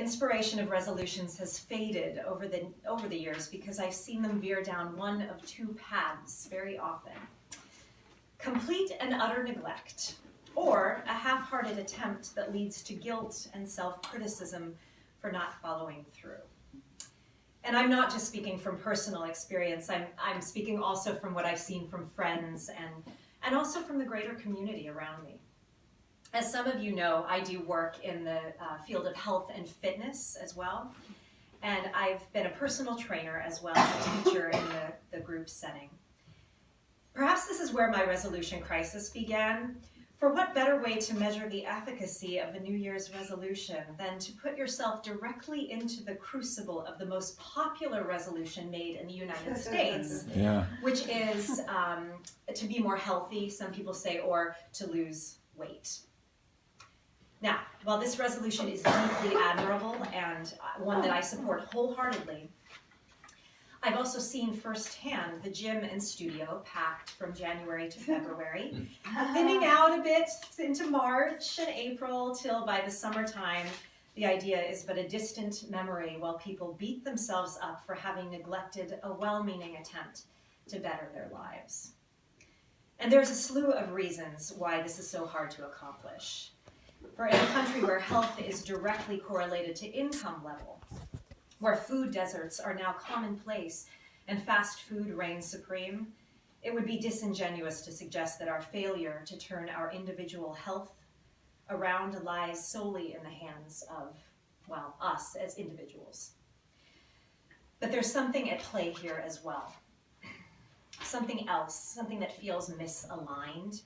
inspiration of resolutions has faded over the years because I've seen them veer down one of two paths very often. Complete and utter neglect, or a half-hearted attempt that leads to guilt and self-criticism for not following through. And I'm not just speaking from personal experience, I'm speaking also from what I've seen from friends and also from the greater community around me. As some of you know, I do work in the field of health and fitness as well, and I've been a personal trainer as well as a teacher in the group setting. Perhaps this is where my resolution crisis began. For what better way to measure the efficacy of a New Year's resolution than to put yourself directly into the crucible of the most popular resolution made in the United States, which is to be more healthy, some people say, or to lose weight. Now, while this resolution is deeply admirable and one that I support wholeheartedly, I've also seen firsthand the gym and studio packed from January to February, thinning out a bit into March and April till by the summertime, the idea is but a distant memory while people beat themselves up for having neglected a well-meaning attempt to better their lives. And there's a slew of reasons why this is so hard to accomplish. For in a country where health is directly correlated to income level, where food deserts are now commonplace and fast food reigns supreme, it would be disingenuous to suggest that our failure to turn our individual health around lies solely in the hands of, well, us as individuals. But there's something at play here as well. Something else, something that feels misaligned.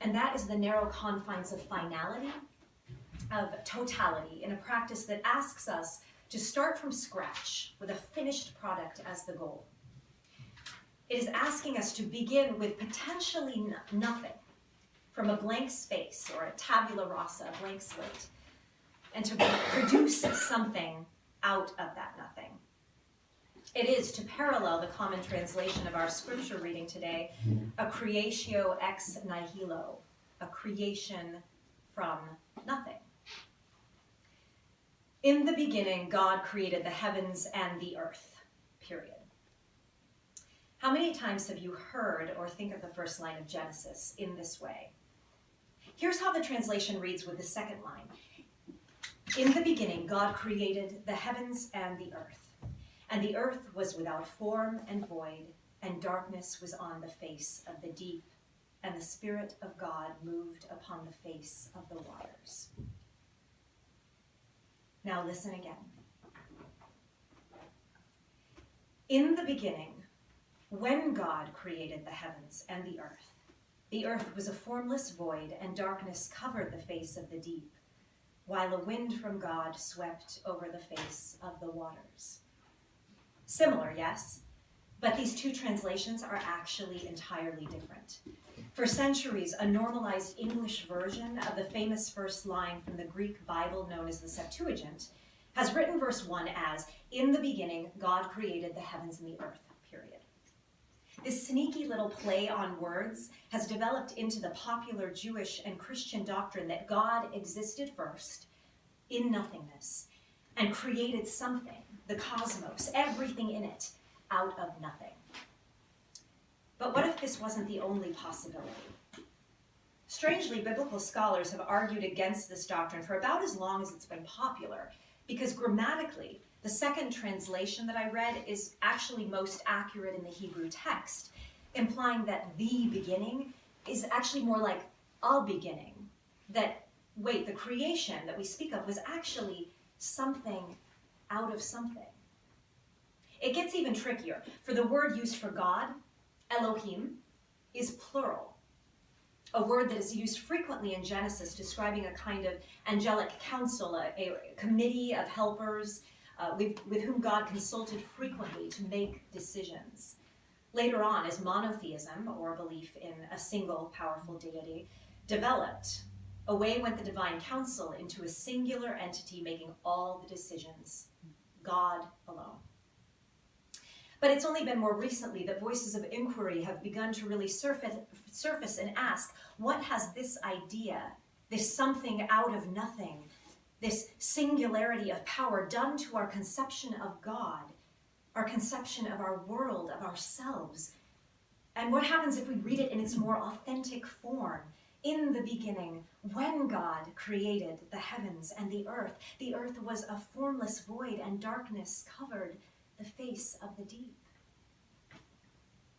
And that is the narrow confines of finality, of totality, in a practice that asks us to start from scratch with a finished product as the goal. It is asking us to begin with potentially nothing, from a blank space or a tabula rasa, a blank slate, and to produce something out of that nothing. It is, to parallel the common translation of our scripture reading today, a creatio ex nihilo, a creation from nothing. In the beginning, God created the heavens and the earth, period. How many times have you heard or think of the first line of Genesis in this way? Here's how the translation reads with the second line. In the beginning, God created the heavens and the earth was without form and void, and darkness was on the face of the deep, and the Spirit of God moved upon the face of the waters. Now listen again. In the beginning, when God created the heavens and the earth was a formless void, and darkness covered the face of the deep, while a wind from God swept over the face of the waters. Similar, yes? But these two translations are actually entirely different. For centuries, a normalized English version of the famous first line from the Greek Bible known as the Septuagint has written verse 1 as, in the beginning, God created the heavens and the earth, period. This sneaky little play on words has developed into the popular Jewish and Christian doctrine that God existed first in nothingness and created something, the cosmos, everything in it, out of nothing. But what if this wasn't the only possibility? Strangely, biblical scholars have argued against this doctrine for about as long as it's been popular, because grammatically, the second translation that I read is actually most accurate in the Hebrew text, implying that the beginning is actually more like a beginning. That, wait, the creation that we speak of was actually something out of something. It gets even trickier. For the word used for God, Elohim, is plural. A word that is used frequently in Genesis, describing a kind of angelic council, a committee of helpers with whom God consulted frequently to make decisions. Later on, as monotheism, or belief in a single powerful deity, developed, away went the divine council into a singular entity making all the decisions, God alone. But it's only been more recently that voices of inquiry have begun to really surface and ask, what has this idea, this something out of nothing, this singularity of power done to our conception of God, our conception of our world, of ourselves. And what happens if we read it in its more authentic form? In the beginning, when God created the heavens and the earth was a formless void, and darkness covered the face of the deep.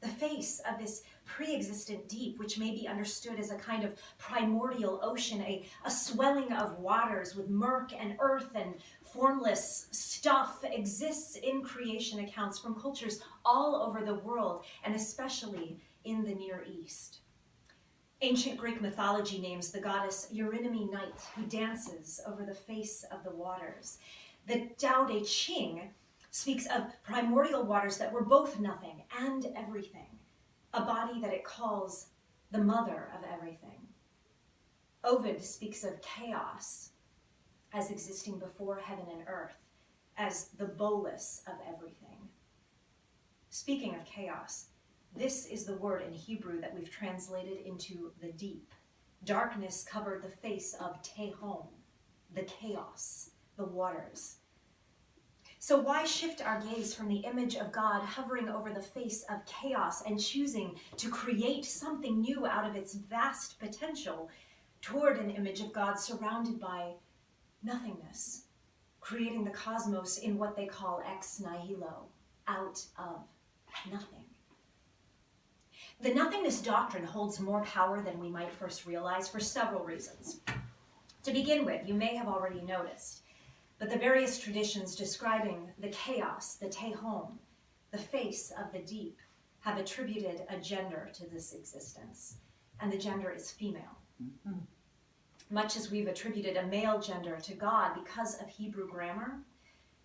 The face of this pre-existent deep, which may be understood as a kind of primordial ocean, a swelling of waters with murk and earth and formless stuff, exists in creation accounts from cultures all over the world, and especially in the Near East. Ancient Greek mythology names the goddess Eurynome Night, who dances over the face of the waters. The Tao Te Ching speaks of primordial waters that were both nothing and everything, a body that it calls the mother of everything. Ovid speaks of chaos as existing before heaven and earth, as the bolus of everything. Speaking of chaos, this is the word in Hebrew that we've translated into the deep. Darkness covered the face of Tehom, the chaos, the waters. So why shift our gaze from the image of God hovering over the face of chaos and choosing to create something new out of its vast potential toward an image of God surrounded by nothingness, creating the cosmos in what they call ex nihilo, out of nothing? The nothingness doctrine holds more power than we might first realize for several reasons. To begin with, you may have already noticed, but the various traditions describing the chaos, the Tehom, the face of the deep, have attributed a gender to this existence, and the gender is female. Mm-hmm. Much as we've attributed a male gender to God because of Hebrew grammar,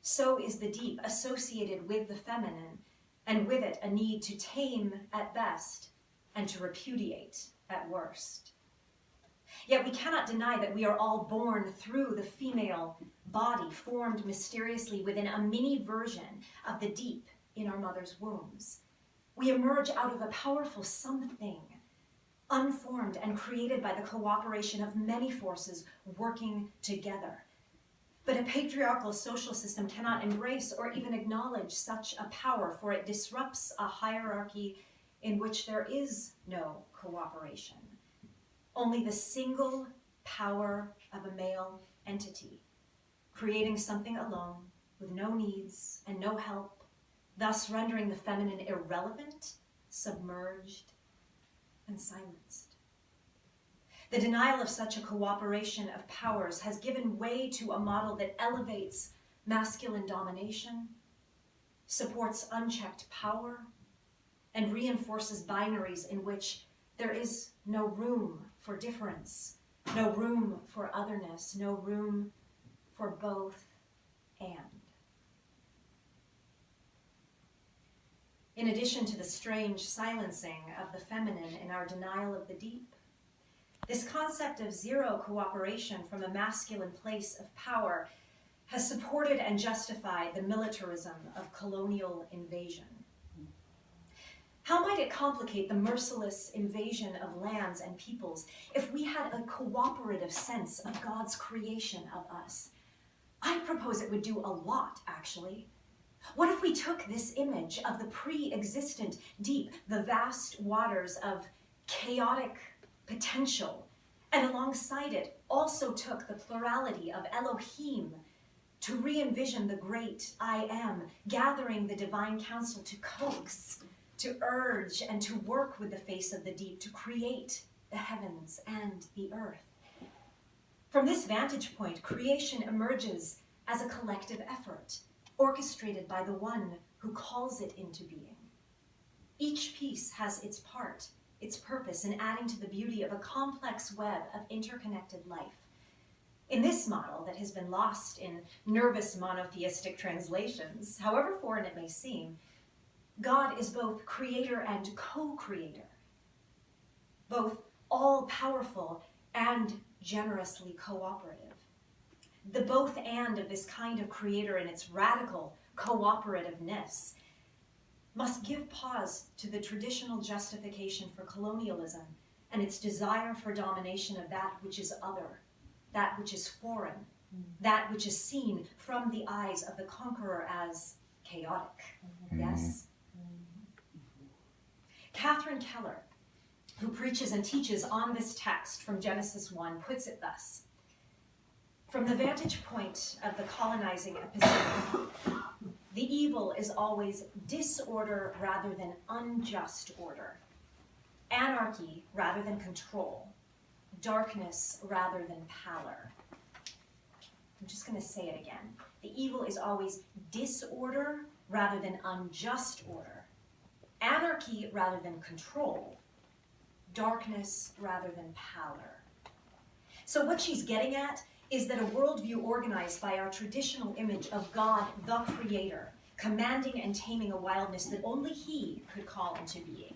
so is the deep associated with the feminine, and with it a need to tame at best and to repudiate at worst. Yet we cannot deny that we are all born through the female body, formed mysteriously within a mini version of the deep in our mother's wombs. We emerge out of a powerful something, unformed and created by the cooperation of many forces working together. But a patriarchal social system cannot embrace or even acknowledge such a power, for it disrupts a hierarchy in which there is no cooperation. Only the single power of a male entity, creating something alone with no needs and no help, thus rendering the feminine irrelevant, submerged, and silenced. The denial of such a cooperation of powers has given way to a model that elevates masculine domination, supports unchecked power, and reinforces binaries in which there is no room for difference, no room for otherness, no room for both and. In addition to the strange silencing of the feminine in our denial of the deep, this concept of zero cooperation from a masculine place of power has supported and justified the militarism of colonial invasion. How might it complicate the merciless invasion of lands and peoples if we had a cooperative sense of God's creation of us? I propose it would do a lot, actually. What if we took this image of the pre-existent deep, the vast waters of chaotic potential, and alongside it also took the plurality of Elohim to re-envision the great I Am, gathering the divine counsel to coax, to urge, and to work with the face of the deep to create the heavens and the earth. From this vantage point, creation emerges as a collective effort, orchestrated by the one who calls it into being. Each piece has its part, its purpose in adding to the beauty of a complex web of interconnected life. In this model that has been lost in nervous monotheistic translations, however foreign it may seem, God is both creator and co-creator, both all-powerful and generously cooperative. The both and of this kind of creator in its radical cooperativeness must give pause to the traditional justification for colonialism and its desire for domination of that which is other, that which is foreign, that which is seen from the eyes of the conqueror as chaotic. Yes? Catherine Keller, who preaches and teaches on this text from Genesis 1, puts it thus: from the vantage point of the colonizing episteme, the evil is always disorder rather than unjust order, anarchy rather than control, darkness rather than pallor. I'm just going to say it again. The evil is always disorder rather than unjust order, anarchy rather than control, darkness rather than pallor. So what she's getting at is that a worldview organized by our traditional image of God, the Creator, commanding and taming a wildness that only He could call into being,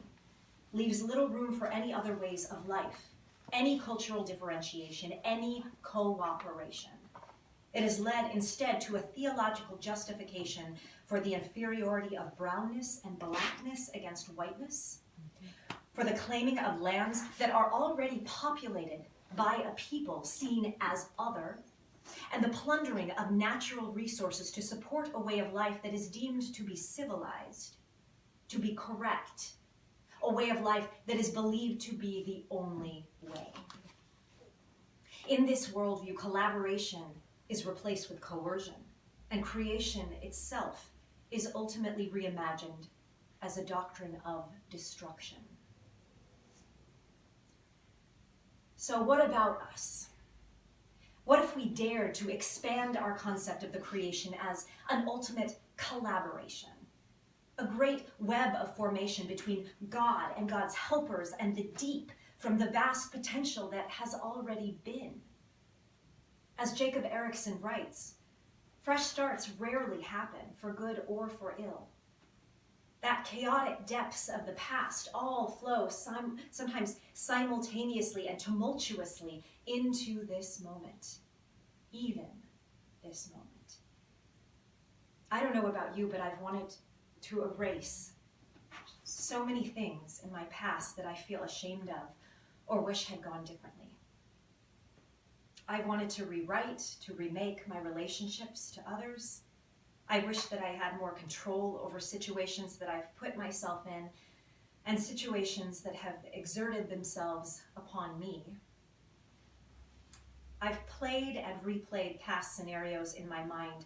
leaves little room for any other ways of life, any cultural differentiation, any cooperation. It has led instead to a theological justification for the inferiority of brownness and blackness against whiteness, for the claiming of lands that are already populated by a people seen as other, and the plundering of natural resources to support a way of life that is deemed to be civilized, to be correct, a way of life that is believed to be the only way. In this worldview, collaboration is replaced with coercion, and creation itself is ultimately reimagined as a doctrine of destruction. So what about us? What if we dared to expand our concept of the creation as an ultimate collaboration? A great web of formation between God and God's helpers and the deep from the vast potential that has already been. As Jacob Erickson writes, fresh starts rarely happen for good or for ill. That chaotic depths of the past all flow sometimes simultaneously and tumultuously into this moment, even this moment. I don't know about you, but I've wanted to erase so many things in my past that I feel ashamed of or wish had gone differently. I wanted to rewrite, to remake my relationships to others. I wish that I had more control over situations that I've put myself in and situations that have exerted themselves upon me. I've played and replayed past scenarios in my mind,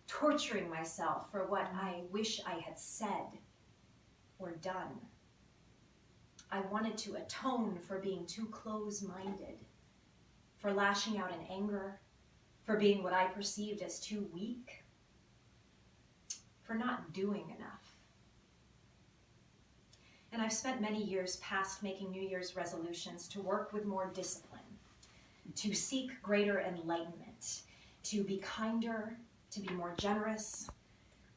torturing myself for what I wish I had said or done. I wanted to atone for being too close-minded, for lashing out in anger, for being what I perceived as too weak, for not doing enough. And I've spent many years past making New Year's resolutions to work with more discipline, to seek greater enlightenment, to be kinder, to be more generous,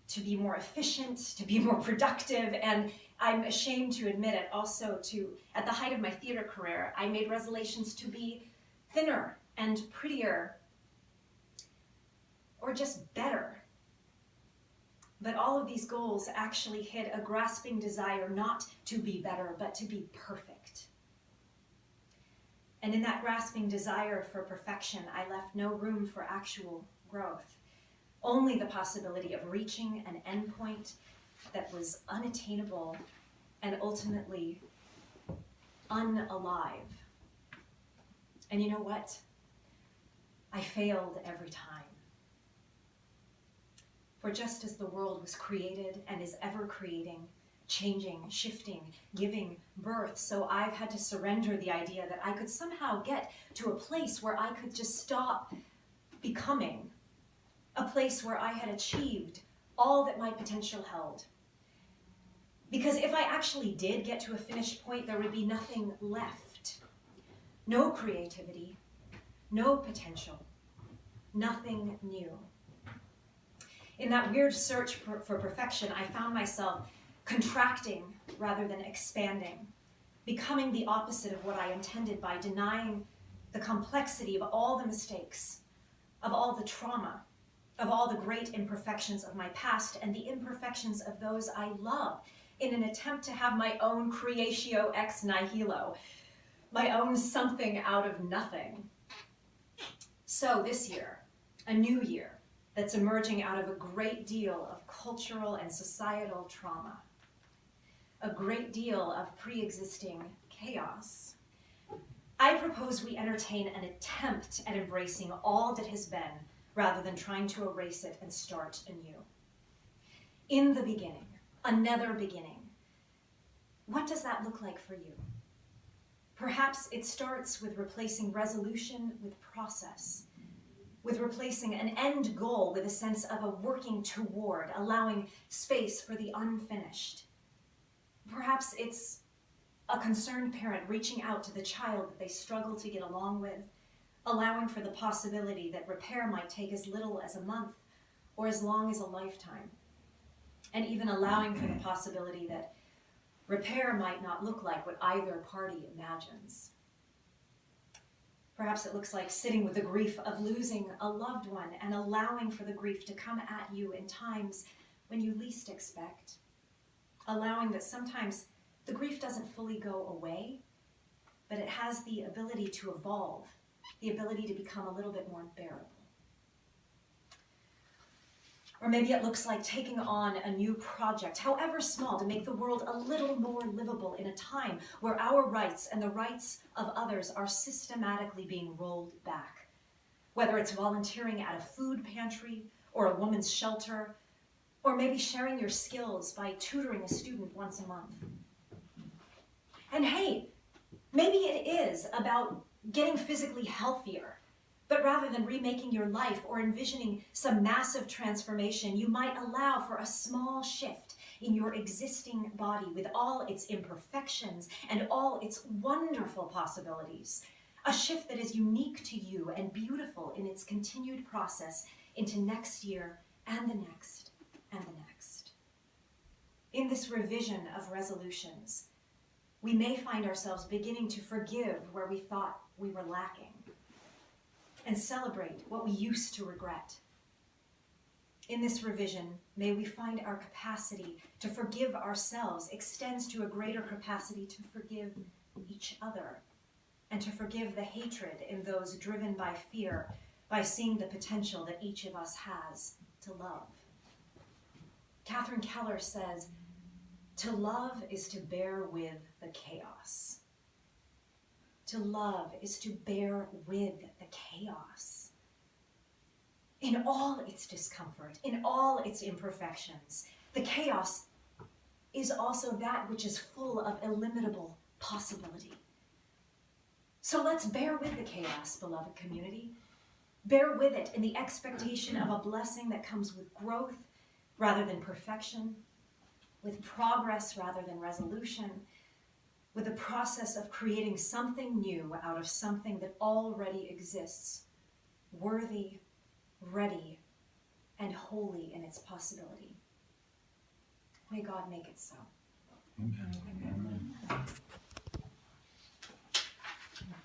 to be more efficient, to be more productive, and I'm ashamed to admit it also at the height of my theater career, I made resolutions to be thinner and prettier, or just better. But all of these goals actually hid a grasping desire not to be better, but to be perfect. And in that grasping desire for perfection, I left no room for actual growth, only the possibility of reaching an endpoint that was unattainable and ultimately unalive. And you know what? I failed every time. For just as the world was created and is ever creating, changing, shifting, giving birth, so I've had to surrender the idea that I could somehow get to a place where I could just stop becoming, a place where I had achieved all that my potential held. Because if I actually did get to a finished point, there would be nothing left. No creativity, no potential, nothing new. In that weird search for perfection, I found myself contracting rather than expanding, becoming the opposite of what I intended by denying the complexity of all the mistakes, of all the trauma, of all the great imperfections of my past and the imperfections of those I love, in an attempt to have my own creatio ex nihilo, my own something out of nothing. So this year, A new year that's emerging out of a great deal of cultural and societal trauma, a great deal of pre-existing chaos. I propose we entertain an attempt at embracing all that has been, rather than trying to erase it and start anew. In the beginning, another beginning. What does that look like for you? Perhaps it starts with replacing resolution with process, with replacing an end goal with a sense of a working toward, allowing space for the unfinished. Perhaps it's a concerned parent reaching out to the child that they struggle to get along with, allowing for the possibility that repair might take as little as a month or as long as a lifetime, and even allowing for the possibility that repair might not look like what either party imagines. Perhaps it looks like sitting with the grief of losing a loved one and allowing for the grief to come at you in times when you least expect, allowing that sometimes the grief doesn't fully go away, but it has the ability to evolve, the ability to become a little bit more bearable. Or maybe it looks like taking on a new project, however small, to make the world a little more livable in a time where our rights and the rights of others are systematically being rolled back. Whether it's volunteering at a food pantry or a woman's shelter, or maybe sharing your skills by tutoring a student once a month. And hey, maybe it is about getting physically healthier, but rather than remaking your life or envisioning some massive transformation, you might allow for a small shift in your existing body with all its imperfections and all its wonderful possibilities. A shift that is unique to you and beautiful in its continued process into next year and the next and the next. In this revision of resolutions, we may find ourselves beginning to forgive where we thought we were lacking and celebrate what we used to regret. In this revision, may we find our capacity to forgive ourselves extends to a greater capacity to forgive each other and to forgive the hatred in those driven by fear, by seeing the potential that each of us has to love. Catherine Keller says, "To love is to bear with the chaos." To love is to bear with the chaos. In all its discomfort, in all its imperfections, the chaos is also that which is full of illimitable possibility. So let's bear with the chaos, beloved community. Bear with it in the expectation of a blessing that comes with growth rather than perfection, with progress rather than resolution, with the process of creating something new out of something that already exists, worthy, ready, and holy in its possibility. May God make it so. Amen. Amen.